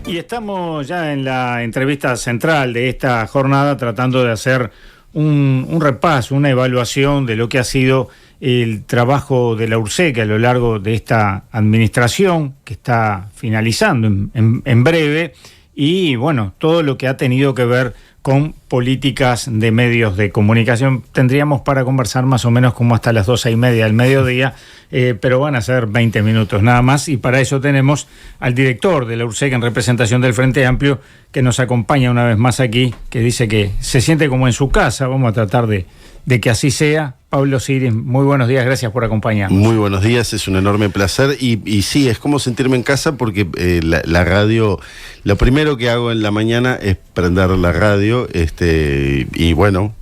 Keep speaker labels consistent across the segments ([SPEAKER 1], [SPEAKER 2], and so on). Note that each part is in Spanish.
[SPEAKER 1] Y estamos ya en la entrevista central de esta jornada tratando de hacer un repaso, una evaluación de lo que ha sido el trabajo de la URSEC a lo largo de esta administración que está finalizando en breve y bueno, todo lo que ha tenido que ver con políticas de medios de comunicación. Tendríamos para conversar más o menos como hasta las 12:30 del mediodía, pero van a ser 20 minutos nada más, y para eso tenemos al director de la URSEC en representación del Frente Amplio, que nos acompaña una vez más aquí, que dice que se siente como en su casa. Vamos a tratar de que así sea. Pablo Siris, muy buenos días, gracias por acompañarnos.
[SPEAKER 2] Muy buenos días, es un enorme placer y sí, es como sentirme en casa porque la radio, lo primero que hago en la mañana es prender la radio y bueno,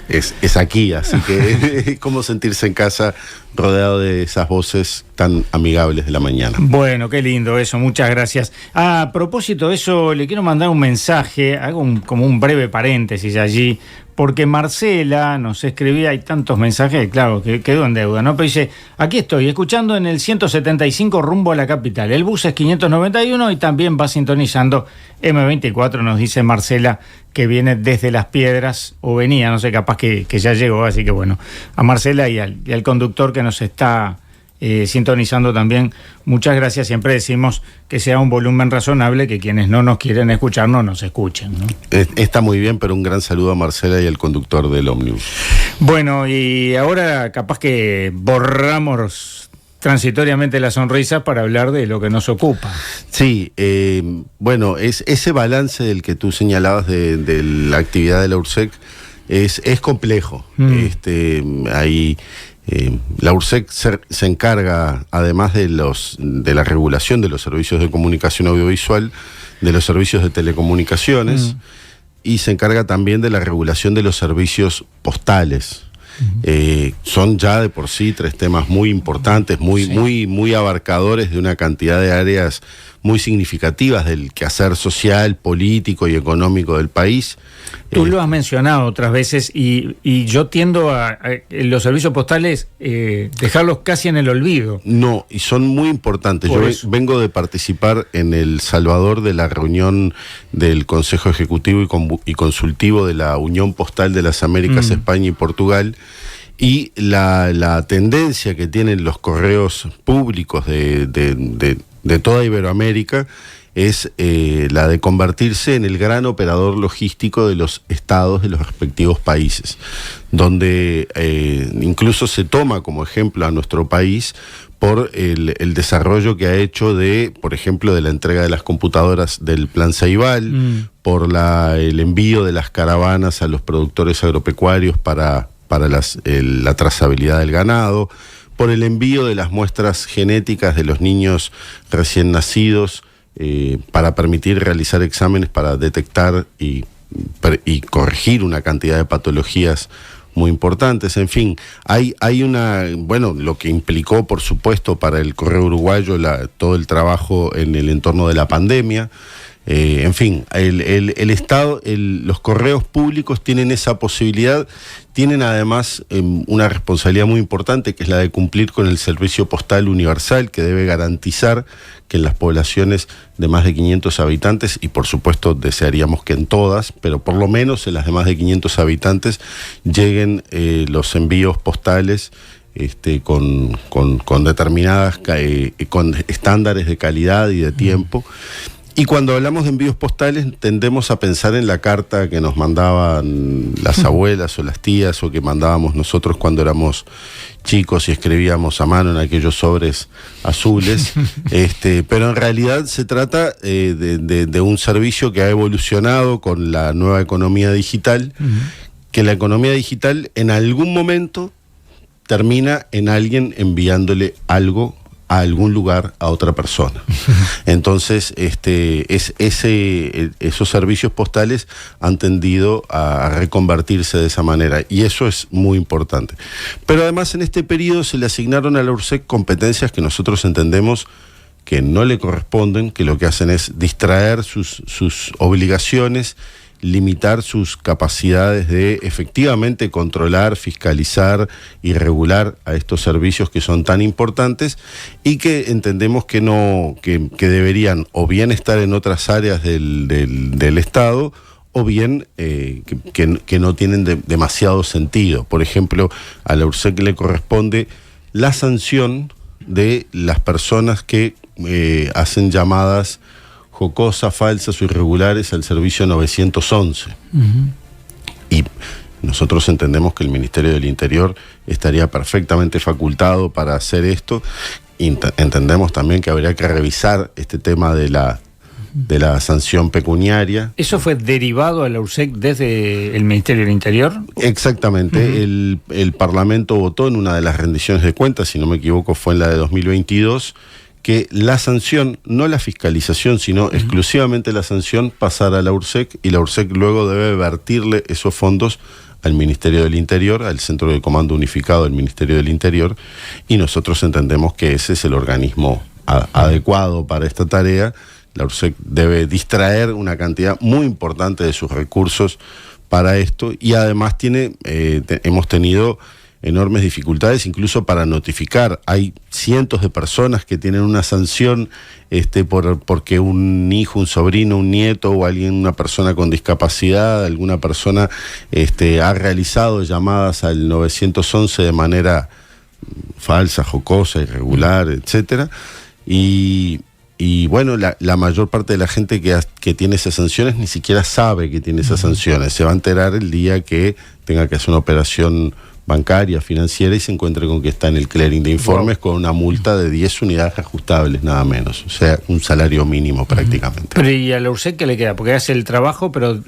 [SPEAKER 2] es aquí, así que es como sentirse en casa rodeado de esas voces tan amigables de la mañana.
[SPEAKER 1] Bueno, qué lindo eso, muchas gracias. A propósito de eso, le quiero mandar un mensaje, hago como un breve paréntesis allí, porque Marcela nos escribía, hay tantos mensajes, claro, que quedó en deuda, ¿no? Pero dice, aquí estoy, escuchando en el 175 rumbo a la capital. El bus es 591 y también va sintonizando M24, nos dice Marcela, que viene desde Las Piedras, o venía, no sé, capaz que ya llegó, así que bueno, a Marcela y al conductor que nos está sintonizando también, muchas gracias. Siempre decimos que sea un volumen razonable, que quienes no nos quieren escuchar no nos escuchen, ¿no?
[SPEAKER 2] Está muy bien, pero un gran saludo a Marcela y al conductor del ómnibus.
[SPEAKER 1] Bueno, y ahora capaz que borramos transitoriamente la sonrisa para hablar de lo que nos ocupa. Sí,
[SPEAKER 2] bueno, ese balance del que tú señalabas de la actividad de la URSEC es complejo. La URSEC se encarga, además de la regulación de los servicios de comunicación audiovisual, de los servicios de telecomunicaciones, y se encarga también de la regulación de los servicios postales. Son ya de por sí 3 temas muy importantes, muy abarcadores de una cantidad de áreas muy significativas del quehacer social, político y económico del país.
[SPEAKER 1] Tú lo has mencionado otras veces y yo tiendo a los servicios postales dejarlos casi en el olvido.
[SPEAKER 2] No, y son muy importantes. Yo vengo de participar en El Salvador de la reunión del Consejo Ejecutivo y Consultivo de la Unión Postal de las Américas, España y Portugal, y la tendencia que tienen los correos públicos de toda Iberoamérica es la de convertirse en el gran operador logístico de los estados de los respectivos países, donde incluso se toma como ejemplo a nuestro país por el desarrollo que ha hecho por ejemplo, de la entrega de las computadoras del Plan Ceibal, por el envío de las caravanas a los productores agropecuarios para la trazabilidad del ganado, por el envío de las muestras genéticas de los niños recién nacidos para permitir realizar exámenes para detectar y corregir una cantidad de patologías muy importantes. En fin, hay lo que implicó, por supuesto, para el correo uruguayo todo el trabajo en el entorno de la pandemia. En fin, el Estado, los correos públicos tienen esa posibilidad, tienen además una responsabilidad muy importante, que es la de cumplir con el servicio postal universal, que debe garantizar que en las poblaciones de más de 500 habitantes, y por supuesto desearíamos que en todas, pero por lo menos en las de más de 500 habitantes, lleguen los envíos postales con determinadas, con estándares de calidad y de tiempo. Y cuando hablamos de envíos postales tendemos a pensar en la carta que nos mandaban las abuelas o las tías, o que mandábamos nosotros cuando éramos chicos y escribíamos a mano en aquellos sobres azules, pero en realidad se trata de un servicio que ha evolucionado con la nueva economía digital, que la economía digital en algún momento termina en alguien enviándole algo a algún lugar a otra persona. Entonces, esos servicios postales han tendido a reconvertirse de esa manera, y eso es muy importante. Pero además en este periodo se le asignaron a la URSEC competencias que nosotros entendemos que no le corresponden, que lo que hacen es distraer sus obligaciones limitar sus capacidades de efectivamente controlar, fiscalizar y regular a estos servicios que son tan importantes y que entendemos que que deberían o bien estar en otras áreas del Estado o bien que no tienen demasiado sentido. Por ejemplo, a la URSEC le corresponde la sanción de las personas que hacen llamadas jocosas, falsas o irregulares al servicio 911. Y nosotros entendemos que el Ministerio del Interior estaría perfectamente facultado para hacer esto. Entendemos también que habría que revisar este tema de la sanción pecuniaria.
[SPEAKER 1] ¿Eso fue derivado a la URSEC desde el Ministerio del Interior?
[SPEAKER 2] Exactamente. El Parlamento votó en una de las rendiciones de cuentas, si no me equivoco fue en la de 2022, que la sanción, no la fiscalización, sino exclusivamente la sanción, pasara a la URSEC, y la URSEC luego debe vertirle esos fondos al Ministerio del Interior, al Centro de Comando Unificado del Ministerio del Interior, y nosotros entendemos que ese es el organismo adecuado para esta tarea. La URSEC debe distraer una cantidad muy importante de sus recursos para esto, y además hemos tenido enormes dificultades incluso para notificar. Hay cientos de personas que tienen una sanción porque un hijo, un sobrino, un nieto o una persona con discapacidad, alguna persona ha realizado llamadas al 911 de manera falsa, jocosa, irregular, etcétera. Y bueno, la mayor parte de la gente que tiene esas sanciones ni siquiera sabe que tiene esas sanciones. Se va a enterar el día que tenga que hacer una operación bancaria, financiera, y se encuentre con que está en el clearing de informes con una multa de 10 unidades ajustables, nada menos. O sea, un salario mínimo prácticamente.
[SPEAKER 1] Pero ¿y a la URSEC qué le queda? Porque hace el trabajo, pero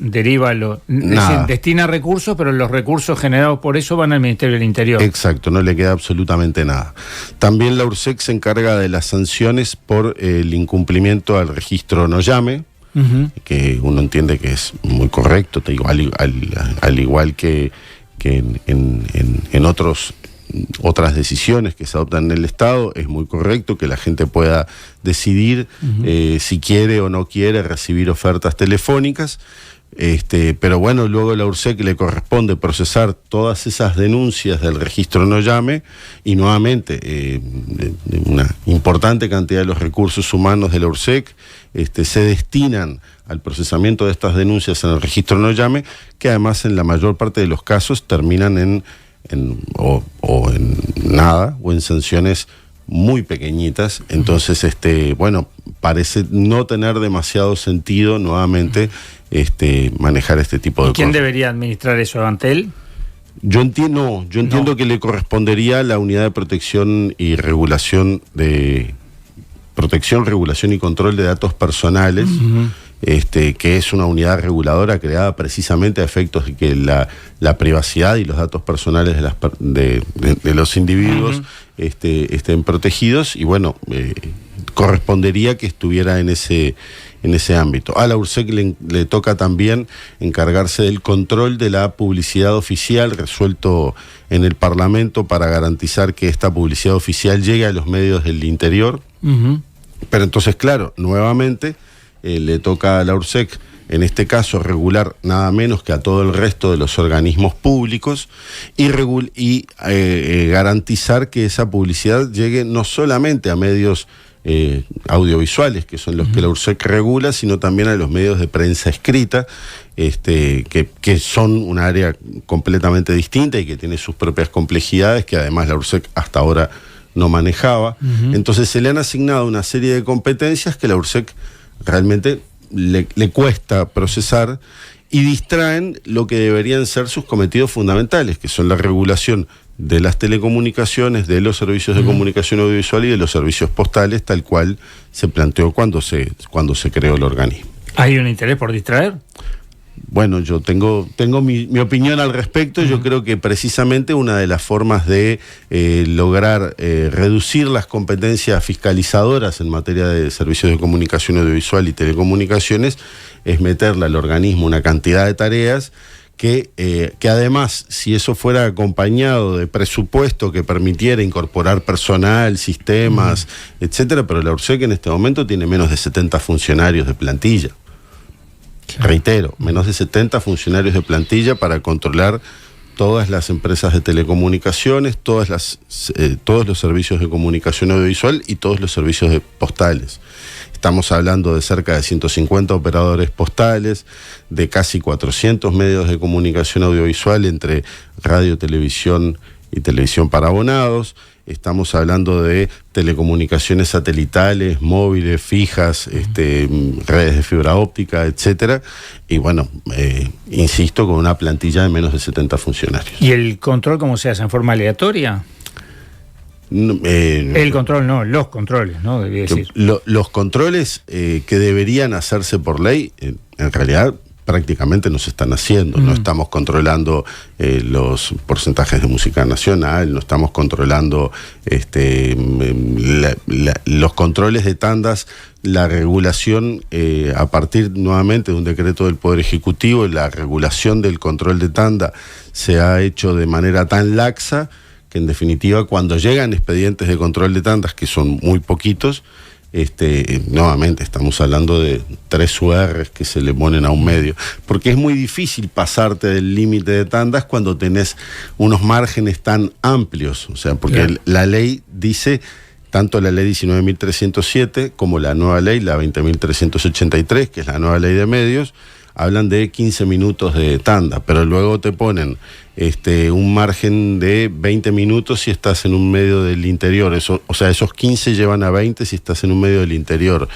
[SPEAKER 1] destina recursos, pero los recursos generados por eso van al Ministerio del Interior.
[SPEAKER 2] Exacto, no le queda absolutamente nada. También la URSEC se encarga de las sanciones por el incumplimiento al registro No Llame, que uno entiende que es muy correcto, al igual que en otras decisiones que se adoptan en el Estado. Es muy correcto que la gente pueda decidir si quiere o no quiere recibir ofertas telefónicas, pero bueno, luego a la URSEC le corresponde procesar todas esas denuncias del registro No Llame, y nuevamente una importante cantidad de los recursos humanos de la URSEC se destinan al procesamiento de estas denuncias en el registro No Llame, que además en la mayor parte de los casos terminan en nada o en sanciones muy pequeñitas. Entonces, bueno, parece no tener demasiado sentido nuevamente manejar este tipo de cosas.
[SPEAKER 1] ¿Quién debería administrar eso? ¿Ante él?
[SPEAKER 2] Yo entiendo que le correspondería a la Unidad de Protección y Regulación Regulación y Control de Datos Personales, que es una unidad reguladora creada precisamente a efectos de que la privacidad y los datos personales de los individuos estén protegidos, y bueno, correspondería que estuviera en ese ámbito. A la URSEC le toca también encargarse del control de la publicidad oficial, resuelto en el Parlamento, para garantizar que esta publicidad oficial llegue a los medios del interior. Pero entonces, claro, nuevamente le toca a la URSEC, en este caso, regular nada menos que a todo el resto de los organismos públicos y garantizar que esa publicidad llegue no solamente a medios audiovisuales, que son los que la URSEC regula, sino también a los medios de prensa escrita, que son un área completamente distinta y que tiene sus propias complejidades, que además la URSEC hasta ahora no manejaba. Entonces se le han asignado una serie de competencias que la URSEC realmente le cuesta procesar, y distraen lo que deberían ser sus cometidos fundamentales, que son la regulación de las telecomunicaciones, de los servicios de comunicación audiovisual y de los servicios postales, tal cual se planteó cuando se creó el organismo.
[SPEAKER 1] ¿Hay un interés por distraer?
[SPEAKER 2] Bueno, yo tengo mi opinión al respecto. Yo creo que precisamente una de las formas de lograr reducir las competencias fiscalizadoras en materia de servicios de comunicación audiovisual y telecomunicaciones es meterle al organismo una cantidad de tareas que además, si eso fuera acompañado de presupuesto que permitiera incorporar personal, sistemas, etcétera, pero la URSEC en este momento tiene menos de 70 funcionarios de plantilla. Reitero, menos de 70 funcionarios de plantilla para controlar todas las empresas de telecomunicaciones, todos los servicios de comunicación audiovisual y todos los servicios postales. Estamos hablando de cerca de 150 operadores postales, de casi 400 medios de comunicación audiovisual entre radio, televisión y televisión para abonados. Estamos hablando de telecomunicaciones satelitales, móviles, fijas, redes de fibra óptica, etcétera. Y bueno, insisto, con una plantilla de menos de 70 funcionarios.
[SPEAKER 1] ¿Y el control cómo se hace? ¿En realidad? El control no, los controles, ¿no? Debía decir.
[SPEAKER 2] Los controles que deberían hacerse por ley, en realidad prácticamente no se están haciendo. No estamos controlando los porcentajes de música nacional, no estamos controlando los controles de tandas, la regulación a partir nuevamente de un decreto del Poder Ejecutivo. La regulación del control de tanda se ha hecho de manera tan laxa que en definitiva cuando llegan expedientes de control de tandas, que son muy poquitos, nuevamente estamos hablando de 3 URs que se le ponen a un medio, porque es muy difícil pasarte del límite de tandas cuando tenés unos márgenes tan amplios, o sea, porque la ley dice, tanto la ley 19.307 como la nueva ley, la 20.383, que es la nueva ley de medios, hablan de 15 minutos de tanda, pero luego te ponen un margen de 20 minutos si estás en un medio del interior. O sea, esos 15 llevan a 20 si estás en un medio del interior.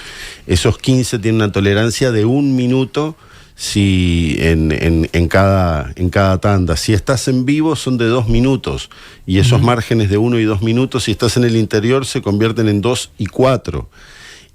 [SPEAKER 2] Esos 15 tienen una tolerancia de 1 minuto si en cada tanda. Si estás en vivo son de 2 minutos, y esos márgenes de 1 y 2 minutos, si estás en el interior, se convierten en 2 y 4.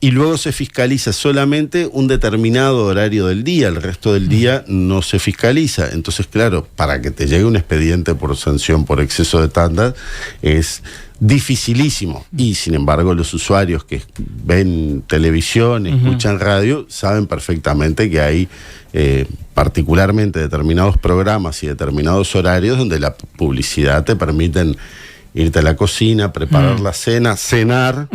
[SPEAKER 2] Y luego se fiscaliza solamente un determinado horario del día, el resto del día no se fiscaliza. Entonces, claro, para que te llegue un expediente por sanción por exceso de tanda es dificilísimo. Y sin embargo, los usuarios que ven televisión, escuchan radio, saben perfectamente que hay particularmente determinados programas y determinados horarios donde la publicidad te permiten irte a la cocina, preparar la cena, cenar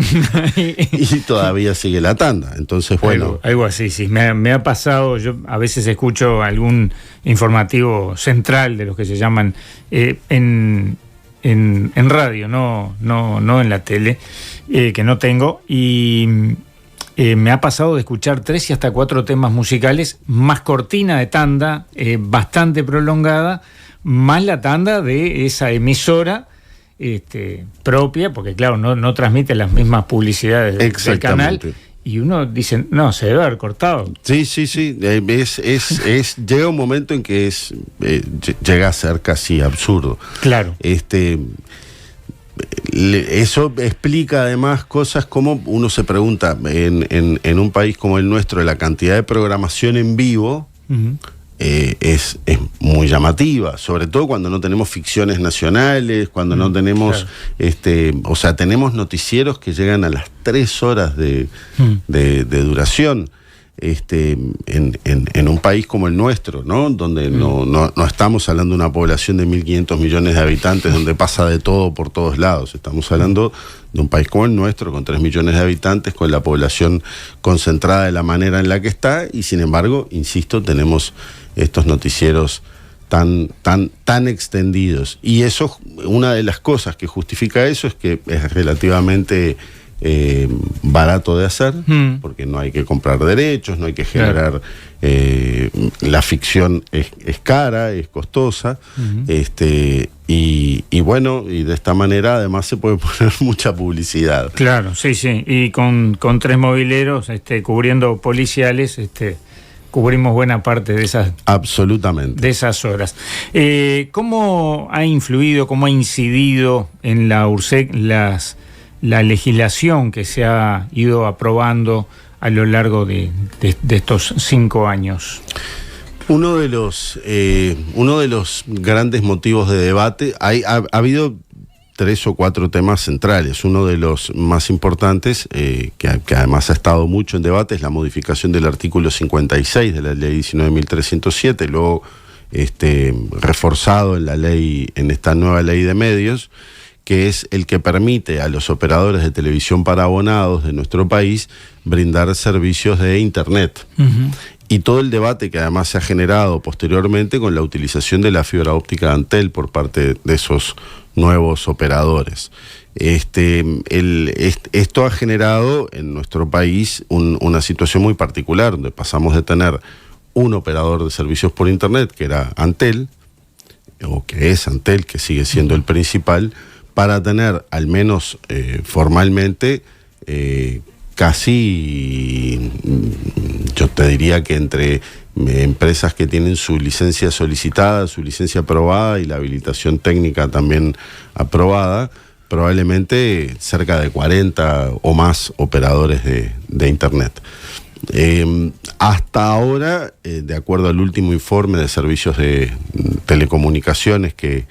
[SPEAKER 2] y todavía sigue la tanda. Entonces, bueno.
[SPEAKER 1] Algo así, sí. Me ha pasado, yo a veces escucho algún informativo central de los que se llaman en radio, no en la tele, que no tengo, y me ha pasado de escuchar 3 y hasta 4 temas musicales, más cortina de tanda, bastante prolongada, más la tanda de esa emisora propia, porque claro, no transmite las mismas publicidades del canal, y uno dice, no, se debe haber cortado.
[SPEAKER 2] Sí, llega un momento en que llega a ser casi absurdo.
[SPEAKER 1] Claro.
[SPEAKER 2] Eso explica además cosas como uno se pregunta, en un país como el nuestro, la cantidad de programación en vivo es muy llamativa, sobre todo cuando no tenemos ficciones nacionales, cuando no tenemos, o sea, tenemos noticieros que llegan a las 3 horas de duración. En un país como el nuestro, ¿no? Donde no estamos hablando de una población de 1.500 millones de habitantes, donde pasa de todo por todos lados. Estamos hablando de un país como el nuestro, con 3 millones de habitantes, con la población concentrada de la manera en la que está, y sin embargo, insisto, tenemos estos noticieros tan extendidos. Y eso, una de las cosas que justifica eso es que es relativamente barato de hacer, porque no hay que comprar derechos, no hay que generar, la ficción es cara, es costosa, y bueno, y de esta manera además se puede poner mucha publicidad.
[SPEAKER 1] Claro, sí, y con 3 mobileros cubriendo policiales, cubrimos buena parte de esas...
[SPEAKER 2] Absolutamente.
[SPEAKER 1] De esas horas. ¿Cómo ha influido, cómo ha incidido en la URSEC la legislación que se ha ido aprobando a lo largo de estos 5 años?
[SPEAKER 2] Uno de los grandes motivos de debate, ha habido 3 o 4 temas centrales. Uno de los más importantes, que además ha estado mucho en debate, es la modificación del artículo 56 de la ley 19.307, luego reforzado en esta nueva ley de medios, que es el que permite a los operadores de televisión para abonados de nuestro país brindar servicios de Internet. y todo el debate que además se ha generado posteriormente con la utilización de la fibra óptica de Antel por parte de esos nuevos operadores. Esto ha generado en nuestro país una situación muy particular, donde pasamos de tener un operador de servicios por Internet, que era Antel, o que es Antel, que sigue siendo el principal, para tener, al menos formalmente, casi, yo te diría que entre empresas que tienen su licencia solicitada, su licencia aprobada y la habilitación técnica también aprobada, probablemente cerca de 40 o más operadores de Internet. Hasta ahora, de acuerdo al último informe de servicios de telecomunicaciones que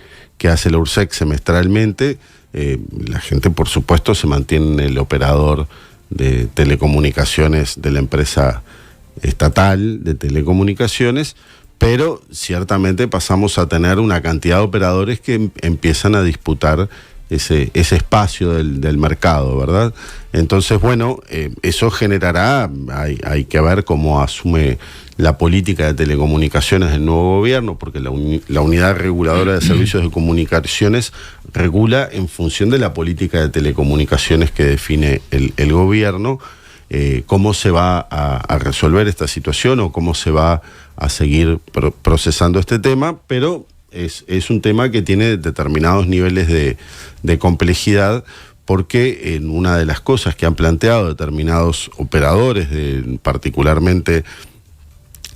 [SPEAKER 2] hace la URSEC semestralmente, la gente, por supuesto, se mantiene en el operador de telecomunicaciones de la empresa estatal de telecomunicaciones, pero ciertamente pasamos a tener una cantidad de operadores que empiezan a disputar ese espacio del mercado, ¿verdad? Entonces, bueno, eso generará, hay que ver cómo asume la política de telecomunicaciones del nuevo gobierno, porque la Unidad Reguladora de Servicios de Comunicaciones regula en función de la política de telecomunicaciones que define el gobierno, cómo se va a resolver esta situación o cómo se va a seguir procesando este tema, pero es un tema que tiene determinados niveles de complejidad, porque en una de las cosas que han planteado determinados operadores, particularmente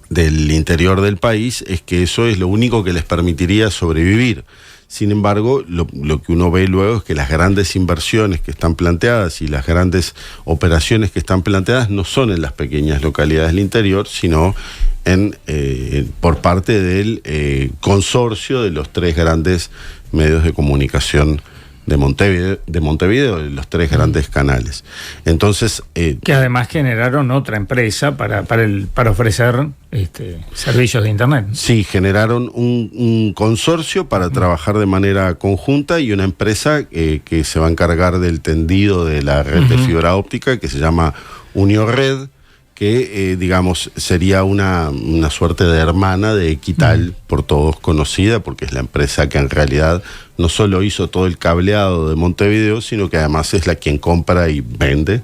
[SPEAKER 2] del interior del país, es que eso es lo único que les permitiría sobrevivir. Sin embargo, lo que uno ve luego es que las grandes inversiones que están planteadas y las grandes operaciones que están planteadas no son en las pequeñas localidades del interior, sino por parte del consorcio de los 3 grandes medios de comunicación de Montevideo, de los 3 grandes canales. Entonces,
[SPEAKER 1] que además generaron otra empresa para ofrecer servicios de Internet.
[SPEAKER 2] Sí, generaron un consorcio para trabajar de manera conjunta, y una empresa que se va a encargar del tendido de la red de fibra óptica, que se llama Uniored, que digamos sería una suerte de hermana de Equital, por todos conocida, porque es la empresa que en realidad no solo hizo todo el cableado de Montevideo, sino que además es la quien compra y vende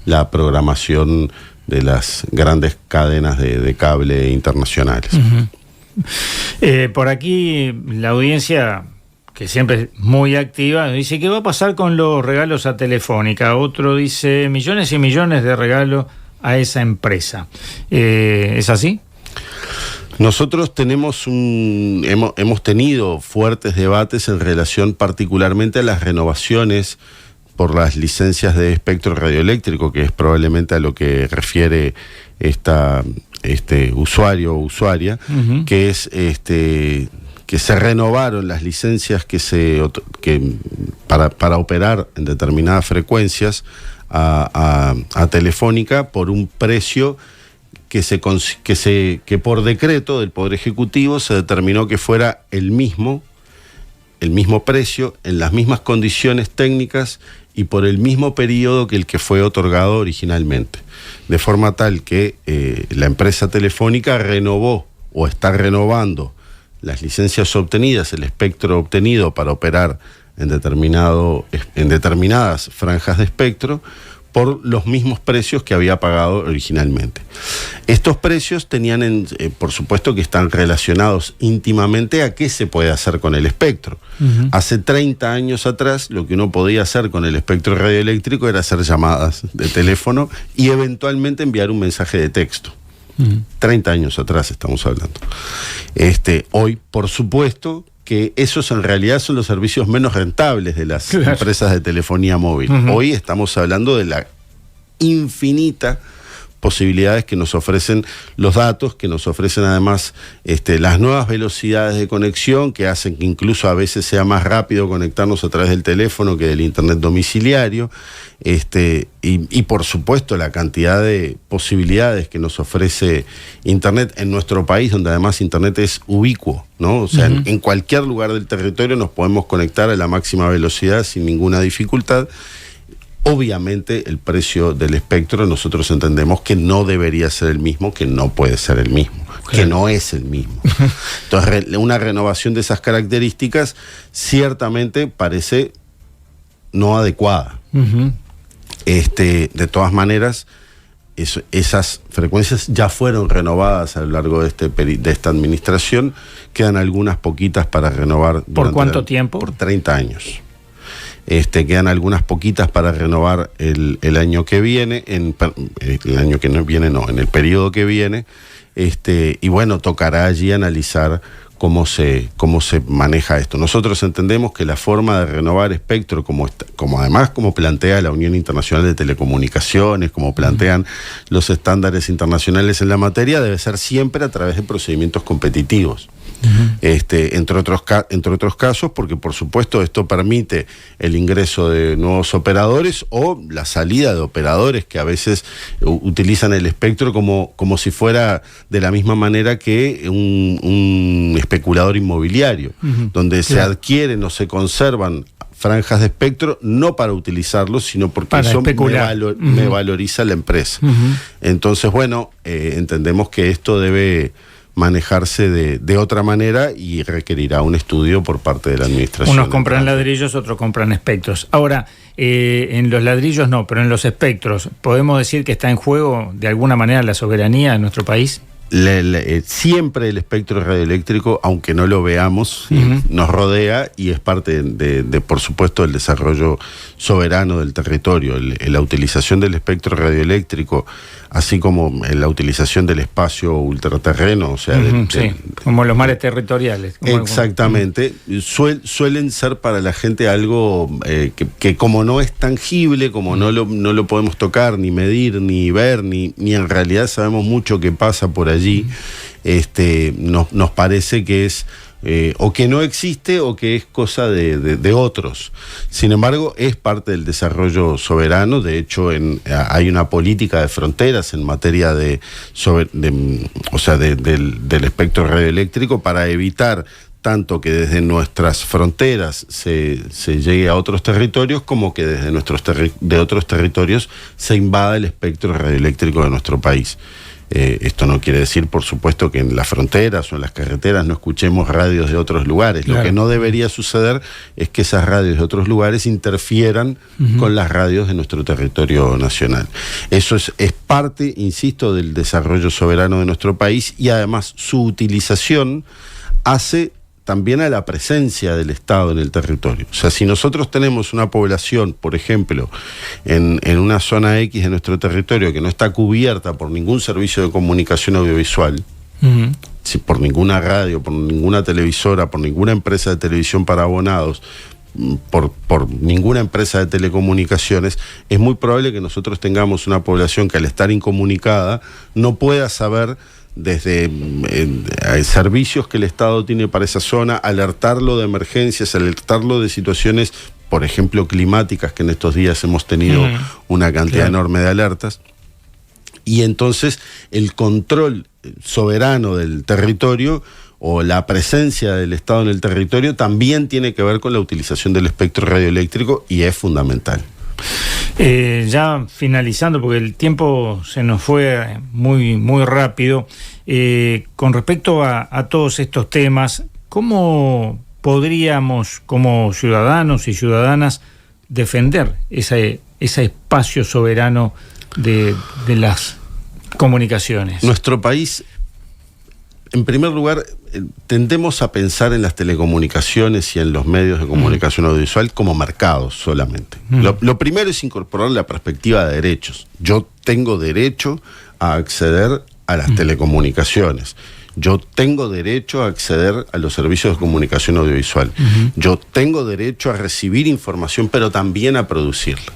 [SPEAKER 2] la programación de las grandes cadenas de cable internacionales.
[SPEAKER 1] Por aquí la audiencia, que siempre es muy activa, dice: ¿qué va a pasar con los regalos a Telefónica? Otro dice: millones y millones de regalos a esa empresa. ¿Es así?
[SPEAKER 2] Nosotros hemos tenido fuertes debates en relación particularmente a las renovaciones por las licencias de espectro radioeléctrico, que es probablemente a lo que refiere este usuario o usuaria, que es que se renovaron las licencias para operar en determinadas frecuencias a Telefónica por un precio que por decreto del Poder Ejecutivo se determinó que fuera el mismo precio, en las mismas condiciones técnicas y por el mismo periodo que el que fue otorgado originalmente. De forma tal que la empresa Telefónica renovó o está renovando las licencias obtenidas, el espectro obtenido para operar en determinadas franjas de espectro, por los mismos precios que había pagado originalmente. Estos precios tenían, por supuesto, que están relacionados íntimamente a qué se puede hacer con el espectro. Hace 30 años atrás, lo que uno podía hacer con el espectro radioeléctrico era hacer llamadas de teléfono y eventualmente enviar un mensaje de texto. 30 años atrás estamos hablando. Hoy, por supuesto, que esos en realidad son los servicios menos rentables de las empresas de telefonía móvil. Hoy estamos hablando de la infinita posibilidades que nos ofrecen los datos, que nos ofrecen además las nuevas velocidades de conexión, que hacen que incluso a veces sea más rápido conectarnos a través del teléfono que del internet domiciliario, y por supuesto la cantidad de posibilidades que nos ofrece Internet en nuestro país, donde además Internet es ubicuo, ¿no? O sea, en cualquier lugar del territorio nos podemos conectar a la máxima velocidad sin ninguna dificultad. Obviamente el precio del espectro nosotros entendemos que no debería ser el mismo, que no puede ser el mismo, que no es el mismo. Entonces una renovación de esas características ciertamente parece no adecuada. De todas maneras, esas frecuencias ya fueron renovadas a lo largo de esta administración. Quedan algunas poquitas para renovar.
[SPEAKER 1] ¿Por cuánto tiempo?
[SPEAKER 2] Por 30 años. Quedan algunas poquitas para renovar el año que viene, en el periodo que viene. Y bueno, tocará allí analizar cómo se maneja esto. Nosotros entendemos que la forma de renovar espectro, como plantea la Unión Internacional de Telecomunicaciones, como plantean los estándares internacionales en la materia, debe ser siempre a través de procedimientos competitivos. Entre otros casos, porque por supuesto esto permite el ingreso de nuevos operadores o la salida de operadores que a veces utilizan el espectro como si fuera de la misma manera que un especulador inmobiliario, donde se adquieren o se conservan franjas de espectro no para utilizarlos, sino porque eso me valoriza la empresa. Entonces, bueno, entendemos que esto debe manejarse de otra manera y requerirá un estudio por parte de la administración.
[SPEAKER 1] Unos compran ladrillos, otros compran espectros. Ahora, en los ladrillos no, pero en los espectros, ¿podemos decir que está en juego de alguna manera la soberanía de nuestro país?
[SPEAKER 2] Siempre el espectro radioeléctrico, aunque no lo veamos, nos rodea y es parte de, por supuesto, el desarrollo soberano del territorio. La utilización del espectro radioeléctrico, así como la utilización del espacio ultraterreno, o sea,
[SPEAKER 1] como los mares territoriales.
[SPEAKER 2] Exactamente. Suelen ser para la gente algo que como no es tangible, como no lo podemos tocar, ni medir, ni ver, ni en realidad sabemos mucho que pasa por allí, nos parece que es o que no existe o que es cosa de otros. Sin embargo, es parte del desarrollo soberano. De hecho, hay una política de fronteras en materia del espectro radioeléctrico para evitar tanto que desde nuestras fronteras se llegue a otros territorios, como que desde de otros territorios se invada el espectro radioeléctrico de nuestro país. Esto no quiere decir, por supuesto, que en las fronteras o en las carreteras no escuchemos radios de otros lugares. Claro. Lo que no debería suceder es que esas radios de otros lugares interfieran con las radios de nuestro territorio nacional. Eso es parte, insisto, del desarrollo soberano de nuestro país, y además su utilización hace también a la presencia del Estado en el territorio. O sea, si nosotros tenemos una población, por ejemplo, en una zona X de nuestro territorio que no está cubierta por ningún servicio de comunicación audiovisual, por ninguna radio, por ninguna televisora, por ninguna empresa de televisión para abonados, por ninguna empresa de telecomunicaciones, es muy probable que nosotros tengamos una población que, al estar incomunicada, no pueda saber desde servicios que el Estado tiene para esa zona, alertarlo de emergencias, alertarlo de situaciones, por ejemplo, climáticas, que en estos días hemos tenido una cantidad enorme de alertas. Y entonces el control soberano del territorio o la presencia del Estado en el territorio también tiene que ver con la utilización del espectro radioeléctrico, y es fundamental.
[SPEAKER 1] Ya finalizando, porque el tiempo se nos fue muy, muy rápido, con respecto a todos estos temas, ¿cómo podríamos, como ciudadanos y ciudadanas, defender ese espacio soberano de las comunicaciones?
[SPEAKER 2] Nuestro país, en primer lugar, tendemos a pensar en las telecomunicaciones y en los medios de comunicación audiovisual como mercados solamente. Lo primero es incorporar la perspectiva de derechos. Yo tengo derecho a acceder a las telecomunicaciones. Yo tengo derecho a acceder a los servicios de comunicación audiovisual. Yo tengo derecho a recibir información, pero también a producirla.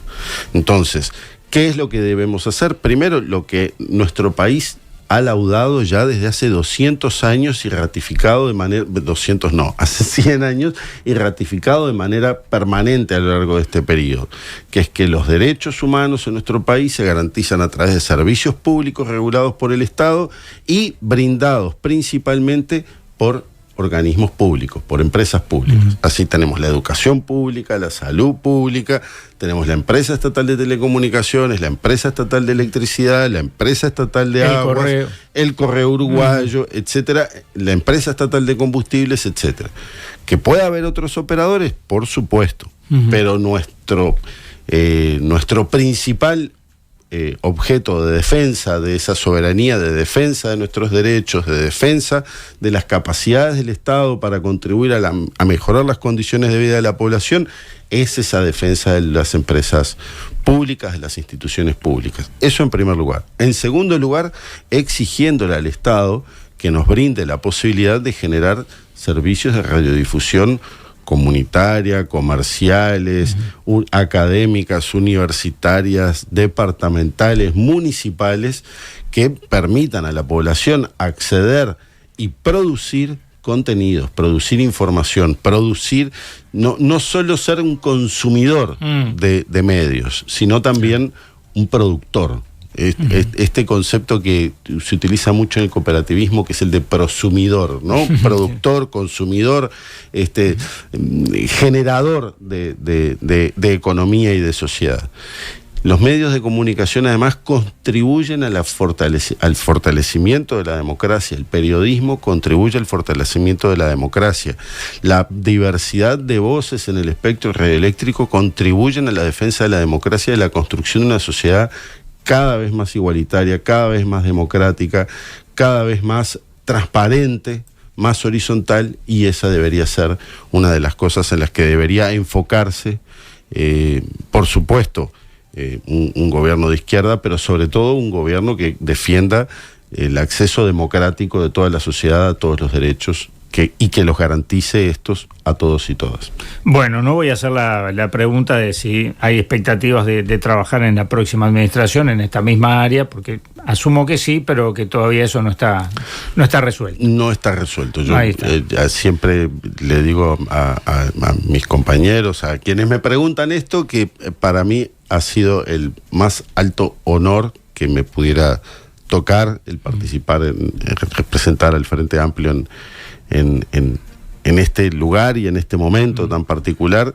[SPEAKER 2] Entonces, ¿qué es lo que debemos hacer? Primero, lo que nuestro país ha laudado ya desde hace 200 años y ratificado de manera... 200 no, hace 100 años y ratificado de manera permanente a lo largo de este periodo, que es que los derechos humanos en nuestro país se garantizan a través de servicios públicos regulados por el Estado y brindados principalmente por organismos públicos, por empresas públicas. Así tenemos la educación pública, la salud pública, tenemos la empresa estatal de telecomunicaciones, la empresa estatal de electricidad, la empresa estatal de aguas, el correo uruguayo, etcétera, la empresa estatal de combustibles, etcétera. Que puede haber otros operadores, por supuesto, pero nuestro principal objeto de defensa de esa soberanía, de defensa de nuestros derechos, de defensa de las capacidades del Estado para contribuir a mejorar las condiciones de vida de la población, es esa defensa de las empresas públicas, de las instituciones públicas. Eso en primer lugar. En segundo lugar, exigiéndole al Estado que nos brinde la posibilidad de generar servicios de radiodifusión comunitaria, comerciales, académicas, universitarias, departamentales, municipales, que permitan a la población acceder y producir contenidos, producir información, producir, no solo ser un consumidor de medios, sino también un productor. Este concepto que se utiliza mucho en el cooperativismo, que es el de prosumidor, ¿no? Productor, consumidor, generador de economía y de sociedad. Los medios de comunicación además contribuyen al fortalecimiento de la democracia. El periodismo contribuye al fortalecimiento de la democracia. La diversidad de voces en el espectro radioeléctrico contribuyen a la defensa de la democracia y a la construcción de una sociedad cada vez más igualitaria, cada vez más democrática, cada vez más transparente, más horizontal, y esa debería ser una de las cosas en las que debería enfocarse, por supuesto, un gobierno de izquierda, pero sobre todo un gobierno que defienda el acceso democrático de toda la sociedad a todos los derechos y que los garantice estos a todos y todas.
[SPEAKER 1] Bueno, no voy a hacer la pregunta de si hay expectativas de trabajar en la próxima administración en esta misma área, porque asumo que sí, pero que todavía eso no está resuelto. No está resuelto. Yo siempre le digo a mis compañeros, a quienes me preguntan esto, que para mí ha sido el más alto honor que me pudiera tocar el participar en representar al Frente Amplio en este lugar y en este momento tan particular.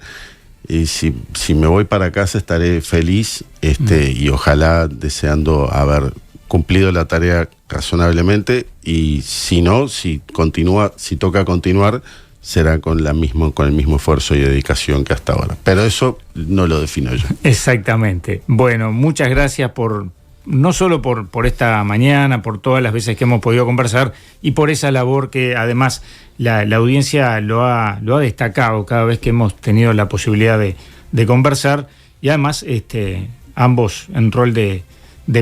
[SPEAKER 1] Y si me voy para casa estaré feliz, y ojalá deseando haber cumplido la tarea razonablemente, y si no, si toca continuar, será con el mismo esfuerzo y dedicación que hasta ahora. Pero eso no lo defino yo. Exactamente. Bueno, muchas gracias no solo por esta mañana, por todas las veces que hemos podido conversar y por esa labor que además la audiencia lo ha destacado cada vez que hemos tenido la posibilidad de conversar, y además ambos en rol de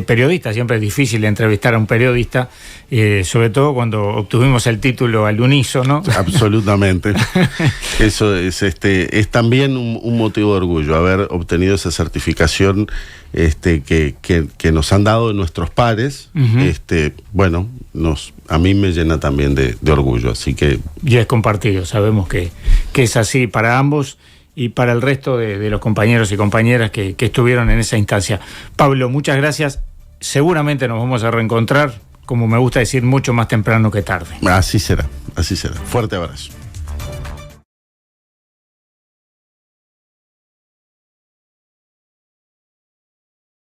[SPEAKER 1] periodista. Siempre es difícil entrevistar a un periodista, sobre todo cuando obtuvimos el título al unísono. Absolutamente. Eso es también un motivo de orgullo, haber obtenido esa certificación que nos han dado nuestros pares. Bueno, a mí me llena también de orgullo, así que... Y es compartido, sabemos que es así para ambos y para el resto de los compañeros y compañeras que estuvieron en esa instancia. Pablo, muchas gracias. Seguramente nos vamos a reencontrar, como me gusta decir, mucho más temprano que tarde. Así será, así será. Fuerte abrazo.